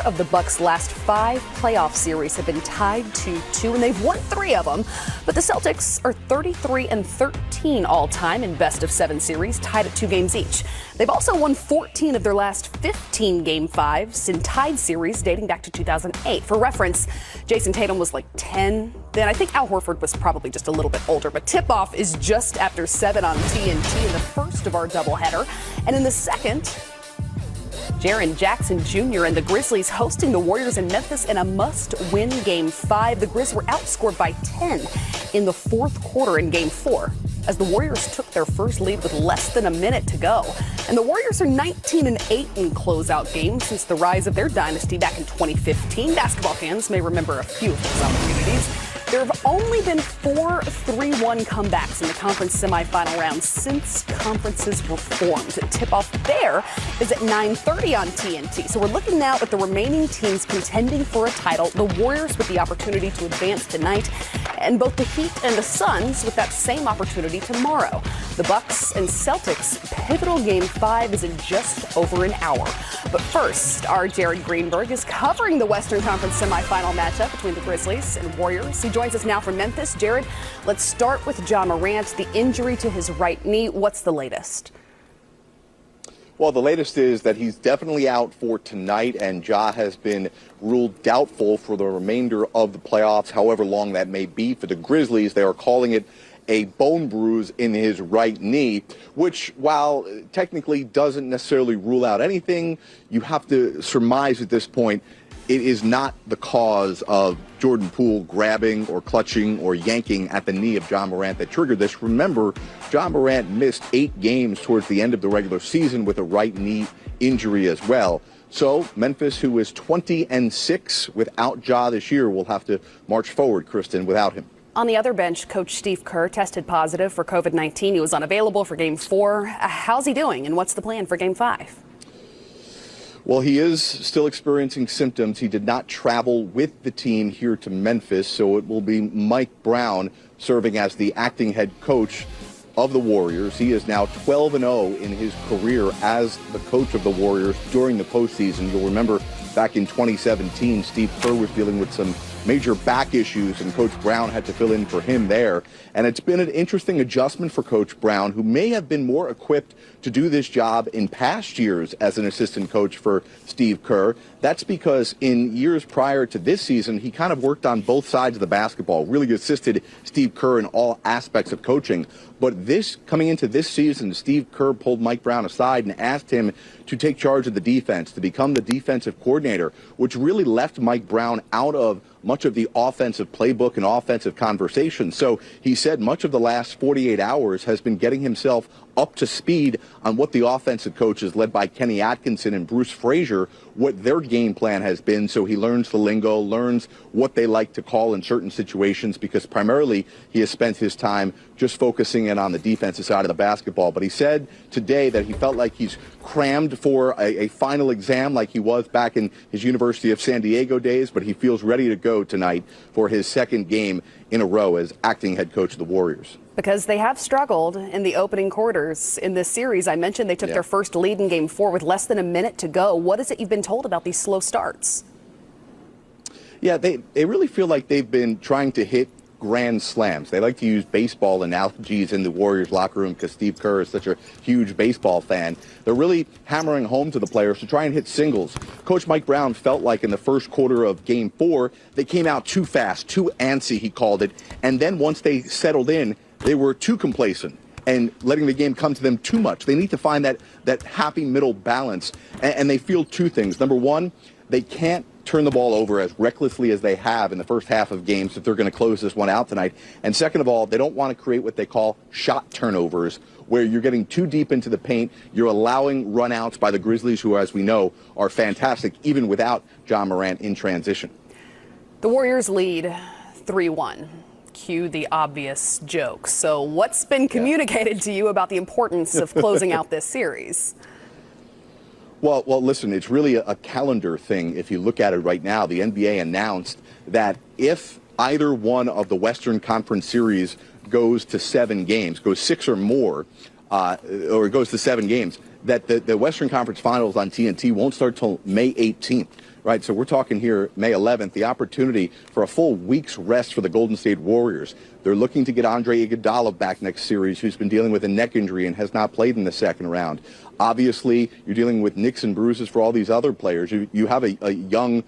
of the Bucks' last 5 playoff series have been tied 2-2, and they've won 3 of them. But the Celtics are 33-13 all-time in best-of-7 series, tied at 2 games each. They've also won 14 of their last 15 Game 5s in tied series dating back to 2008. For reference, Jason Tatum was like 10 then. I think Al Horford was probably just a little bit older. But tip-off is just after 7 on TNT in the first of our doubleheader. And in the second, Jaren Jackson Jr. and the Grizzlies hosting the Warriors in Memphis in a must-win Game 5. The Grizz were outscored by 10 in the fourth quarter in Game 4 as the Warriors took their first lead with less than a minute to go. And the Warriors are 19-8 in closeout games since the rise of their dynasty back in 2015. Basketball fans may remember a few of those opportunities. There have only been 4 3-1 comebacks in the conference semifinal round since conferences were formed. Tip-off there is at 9:30 on TNT. So we're looking now at the remaining teams contending for a title. The Warriors with the opportunity to advance tonight, and both the Heat and the Suns with that same opportunity tomorrow. The Bucks and Celtics pivotal Game 5 is in just over an hour. But first, our Jared Greenberg is covering the Western Conference semifinal matchup between the Grizzlies and Warriors. He joins us now from Memphis. Jared, let's start with Ja Morant, the injury to his right knee. What's the latest? Well, the latest is that he's definitely out for tonight, and Ja has been ruled doubtful for the remainder of the playoffs, however long that may be for the Grizzlies. They are calling it a bone bruise in his right knee, which, while technically doesn't necessarily rule out anything, you have to surmise at this point it is not the cause of Jordan Poole grabbing or clutching or yanking at the knee of Ja Morant that triggered this. Remember, Ja Morant missed 8 games towards the end of the regular season with a right knee injury as well. So Memphis, who is 20-6 without Ja this year, will have to march forward, Kristen, without him. On the other bench, Coach Steve Kerr tested positive for COVID-19. He was unavailable for Game 4. How's he doing, and what's the plan for Game 5? Well, he is still experiencing symptoms. He did not travel with the team here to Memphis, so it will be Mike Brown serving as the acting head coach of the Warriors. He is now 12-0 in his career as the coach of the Warriors during the postseason. You'll remember back in 2017, Steve Kerr was dealing with some major back issues, and Coach Brown had to fill in for him there. And it's been an interesting adjustment for Coach Brown, who may have been more equipped to do this job in past years as an assistant coach for Steve Kerr. That's because in years prior to this season, he kind of worked on both sides of the basketball, really assisted Steve Kerr in all aspects of coaching. But coming into this season, Steve Kerr pulled Mike Brown aside and asked him to take charge of the defense, to become the defensive coordinator, which really left Mike Brown out of much of the offensive playbook and offensive conversation. So he said much of the last 48 hours has been getting himself up to speed on what the offensive coaches, led by Kenny Atkinson and Bruce Frazier, what their game plan has been. So he learns the lingo, learns what they like to call in certain situations, because primarily he has spent his time just focusing in on the defensive side of the basketball. But he said today that he felt like he's crammed for a final exam like he was back in his University of San Diego days, but he feels ready to go tonight for his second game in a row as acting head coach of the Warriors. Because they have struggled in the opening quarters in this series. I mentioned they took their first lead in Game 4 with less than a minute to go. What is it you've been told about these slow starts? Yeah, they really feel like they've been trying to hit grand slams. They like to use baseball analogies in the Warriors locker room because Steve Kerr is such a huge baseball fan. They're really hammering home to the players to try and hit singles. Coach Mike Brown felt like in the first quarter of Game 4, they came out too fast, too antsy, he called it. And then once they settled in, they were too complacent and letting the game come to them too much. They need to find that happy middle balance. And they feel 2 things. Number one, they can't turn the ball over as recklessly as they have in the first half of games if they're going to close this one out tonight. And second of all, they don't want to create what they call shot turnovers, where you're getting too deep into the paint. You're allowing runouts by the Grizzlies, who, as we know, are fantastic, even without Ja Morant in transition. The Warriors lead 3-1. Cue the obvious joke. So what's been communicated to you about the importance of closing out this series? Well, listen, it's really a calendar thing. If you look at it right now, the NBA announced that if either one of the Western Conference series goes to 7 games, goes 6 or more, or it goes to 7 games, that the Western Conference Finals on TNT won't start till May 18th. Right, so we're talking here May 11th, the opportunity for a full week's rest for the Golden State Warriors. They're looking to get Andre Iguodala back next series, who's been dealing with a neck injury and has not played in the second round. Obviously, you're dealing with nicks and bruises for all these other players. You have a young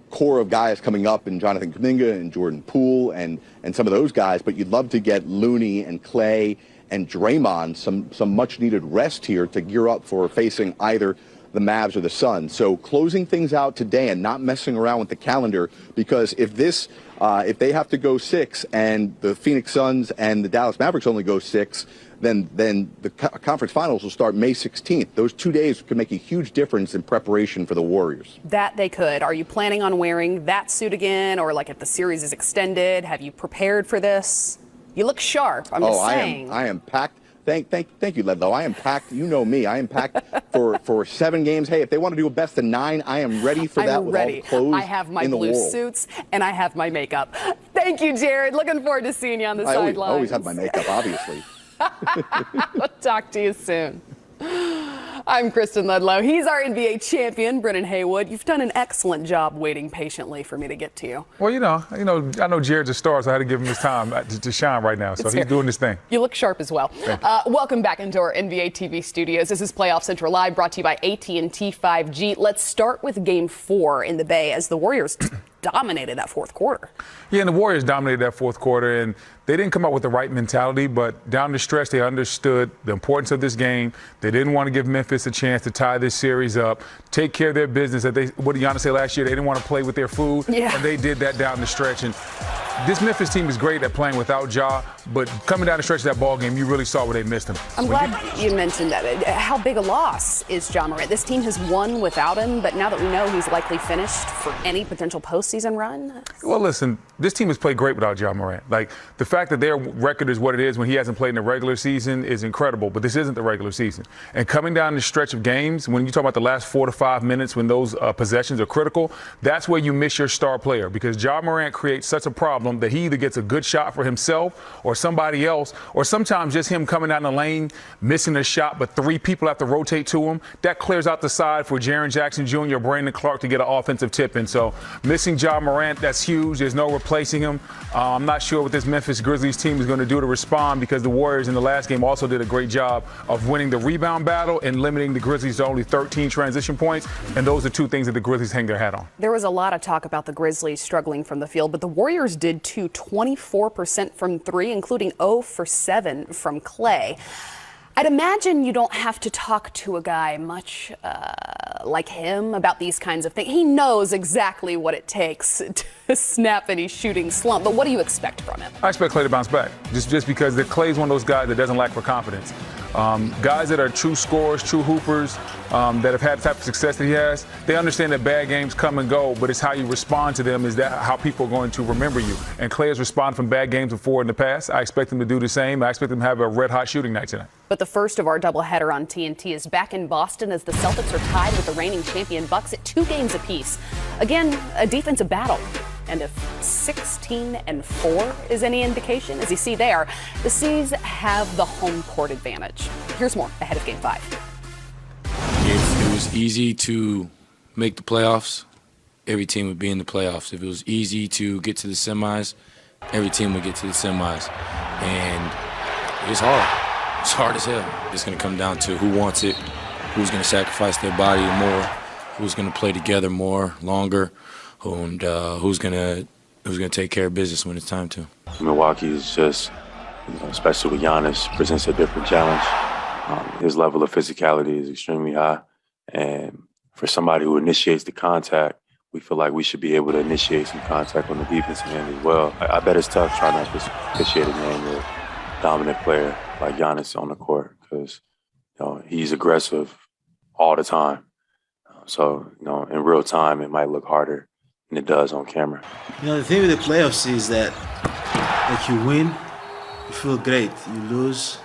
core of guys coming up in Jonathan Kuminga and Jordan Poole and some of those guys, but you'd love to get Looney and Clay and Draymond some much-needed rest here to gear up for facing either the Mavs or the Suns. So closing things out today and not messing around with the calendar, because if they have to go 6 and the Phoenix Suns and the Dallas Mavericks only go 6, then the conference finals will start May 16th. Those 2 days could make a huge difference in preparation for the Warriors. That they could. Are you planning on wearing that suit again, or like if the series is extended, have you prepared for this? You look sharp. I'm just saying. I am packed. Thank you, Ledlow. I am packed. You know me. I am packed for 7 games. Hey, if they want to do a best of 9, I am ready for that. I'm ready. With all the clothes I have my in the blue world. suits and I have my makeup. Thank you, Jared. Looking forward to seeing you on the sidelines. I always have my makeup, obviously. We'll talk to you soon. I'm Kristen Ledlow. He's our NBA champion, Brennan Haywood. You've done an excellent job waiting patiently for me to get to you. Well, I know Jared's a star, so I had to give him his time to shine right now. So he's doing his thing. You look sharp as well. Welcome back into our NBA TV studios. This is Playoff Central Live, brought to you by AT&T 5G. Let's start with Game 4 in the Bay as the Warriors dominated that fourth quarter. Yeah, and the Warriors dominated that fourth quarter, and they didn't come out with the right mentality, but down the stretch, they understood the importance of this game. They didn't want to give Memphis a chance to tie this series up, take care of their business. What did Giannis say last year? They didn't want to play with their food, and they did that down the stretch. And this Memphis team is great at playing without Ja, but coming down the stretch of that ball game, you really saw where they missed him. I'm glad you mentioned that. How big a loss is Ja Morant? This team has won without him, but now that we know he's likely finished for any potential postseason run? Well, listen, this team has played great without Ja Morant. Like, the fact that their record is what it is when he hasn't played in the regular season is incredible, but this isn't the regular season. And coming down the stretch of games, when you talk about the last 4 to 5 minutes when those possessions are critical, that's where you miss your star player, because Ja Morant creates such a problem that he either gets a good shot for himself or somebody else, or sometimes just him coming down the lane, missing a shot, but 3 people have to rotate to him. That clears out the side for Jaren Jackson Jr., Brandon Clark to get an offensive tip. And so missing Ja Morant, that's huge. There's no replacing him. I'm not sure what this Memphis Grizzlies team is going to do to respond, because the Warriors in the last game also did a great job of winning the rebound battle and limiting the Grizzlies to only 13 transition points. And those are 2 things that the Grizzlies hang their hat on. There was a lot of talk about the Grizzlies struggling from the field, but the Warriors did too. 24% from 3, including 0 for 7 from Clay. I'd imagine you don't have to talk to a guy much like him about these kinds of things. He knows exactly what it takes to snap any shooting slump. But what do you expect from him? I expect Clay to bounce back, just because Clay's one of those guys that doesn't lack for confidence. Guys that are true scorers, true hoopers, that have had the type of success that he has, they understand that bad games come and go, but it's how you respond to them, is that how people are going to remember you. And Clay has responded from bad games before in the past. I expect him to do the same. I expect him to have a red-hot shooting night tonight. But the first of our doubleheader on TNT is back in Boston as the Celtics are tied with the reigning champion Bucks at 2 games apiece. Again, a defensive battle. And if 16-4 is any indication, as you see there, the C's have the home court advantage. Here's more ahead of Game 5. If it was easy to make the playoffs, every team would be in the playoffs. If it was easy to get to the semis, every team would get to the semis. And it's hard. It's hard as hell. It's going to come down to who wants it, who's going to sacrifice their body more, who's going to play together more, longer, and who's going to take care of business when it's time to. Milwaukee is just, especially with Giannis, presents a different challenge. His level of physicality is extremely high, and for somebody who initiates the contact, we feel like we should be able to initiate some contact on the defensive end as well. I bet it's tough trying to initiate a game with a dominant player like Giannis on the court, because he's aggressive all the time. So in real time, it might look harder than it does on camera. The thing with the playoffs is that, like, you win, you feel great. You lose,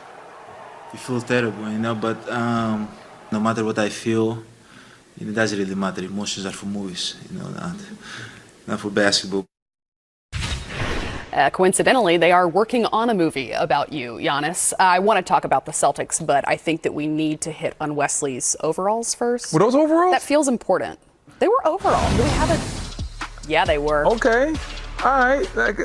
you feel terrible. But no matter what I feel, it doesn't really matter. Emotions are for movies, not for basketball. Coincidentally, they are working on a movie about you, Giannis. I want to talk about the Celtics, but I think that we need to hit on Wesley's overalls first. Were those overalls? That feels important. They were overalls. Do we have a... Yeah, they were. Okay. All right. Like,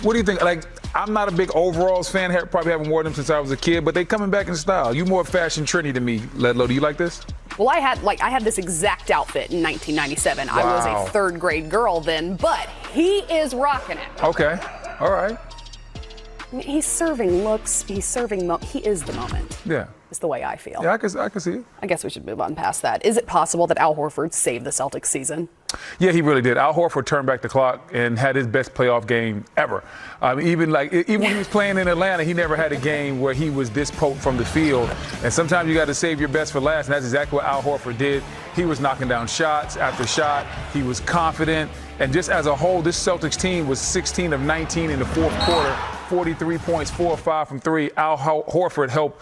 what do you think? Like, I'm not a big overalls fan. Probably haven't worn them since I was a kid, but they coming back in style. You more fashion trendy than me, Ledlow. Do you like this? Well, I had this exact outfit in 1997. Wow. I was a third grade girl then, but he is rocking it. Okay. All right. I mean, he's serving looks. He's serving. He is the moment. Yeah. Is the way I feel. Yeah, I can see it. I guess we should move on past that. Is it possible that Al Horford saved the Celtics season? Yeah, he really did. Al Horford turned back the clock and had his best playoff game ever. Even when he was playing in Atlanta, he never had a game where he was this potent from the field. And sometimes you got to save your best for last, and that's exactly what Al Horford did. He was knocking down shots after shot. He was confident. And just as a whole, this Celtics team was 16 of 19 in the fourth quarter, 43 points, 4 of 5 from 3. Al Horford helped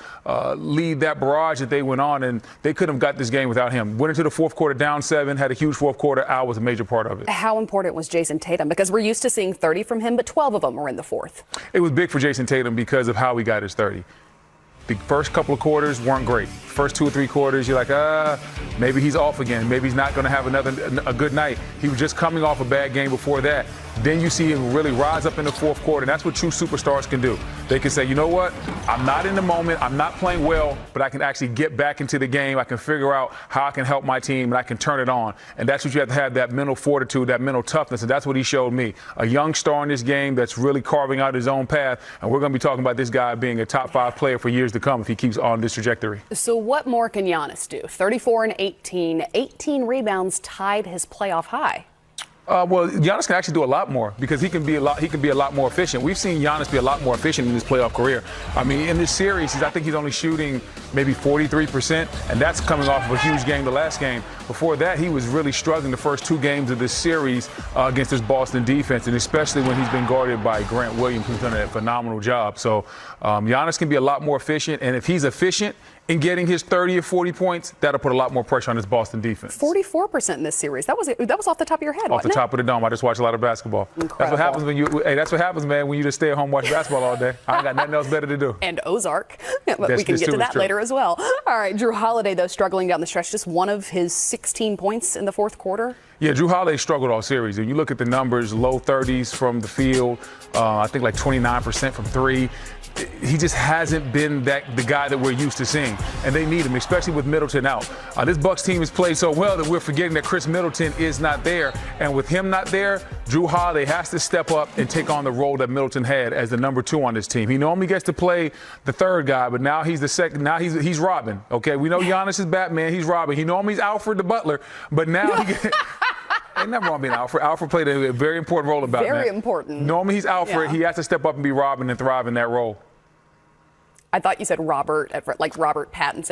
lead that barrage that they went on, and they couldn't have got this game without him. Went into the fourth quarter down 7, had a huge fourth quarter. Al was a major part of it. How important was Jason Tatum? Because we're used to seeing 30 from him, but 12 of them were in the fourth. It was big for Jason Tatum because of how he got his 30. The first couple of quarters weren't great. First 2 or 3 quarters, you're like, maybe he's off again. Maybe he's not going to have a good night. He was just coming off a bad game before that. Then you see him really rise up in the fourth quarter. And that's what true superstars can do. They can say, you know what? I'm not in the moment. I'm not playing well, but I can actually get back into the game. I can figure out how I can help my team, and I can turn it on. And that's what you have to have, that mental fortitude, that mental toughness. And that's what he showed me. A young star in this game that's really carving out his own path. And we're going to be talking about this guy being a top 5 player for years to come if he keeps on this trajectory. So what more can Giannis do? 34 and 18 rebounds, tied his playoff high. Well, Giannis can actually do a lot more because he can be a lot more efficient. We've seen Giannis be a lot more efficient in his playoff career. I mean, in this series, I think he's only shooting maybe 43%, and that's coming off of a huge game the last game. Before that, he was really struggling the first 2 games of this series against this Boston defense, and especially when he's been guarded by Grant Williams, who's done a phenomenal job. So Giannis can be a lot more efficient, and if he's efficient in getting his 30 or 40 points, that'll put a lot more pressure on this Boston defense. 44% in this series. That was off the top of your head, Off the top of the dome. I just watch a lot of basketball. Incredible. That's what happens that's what happens, man, when you just stay at home and watch basketball all day. I ain't got nothing else better to do. And Ozark. But we can get to that later as well. All right, Drew Holiday, though, struggling down the stretch. Just one of his 16 points in the fourth quarter. Yeah, Drew Holiday struggled all series. When you look at the numbers, low 30s from the field, I think like 29% from 3. He just hasn't been the guy that we're used to seeing, and they need him, especially with Middleton out. This Bucks team has played so well that we're forgetting that Chris Middleton is not there, and with him not there, Drew Holiday has to step up and take on the role that Middleton had as the number 2 on this team. He normally gets to play the third guy, but now he's the second. Now he's Robin. Okay, we know Giannis is Batman. He's Robin. He normally he's Alfred the Butler, but now he gets. Ain't nothing wrong being Alfred. Alfred played a very important role in Batman. Very important. Normally he's Alfred. Yeah. He has to step up and be Robin and thrive in that role. I thought you said Robert, like Robert Pattinson.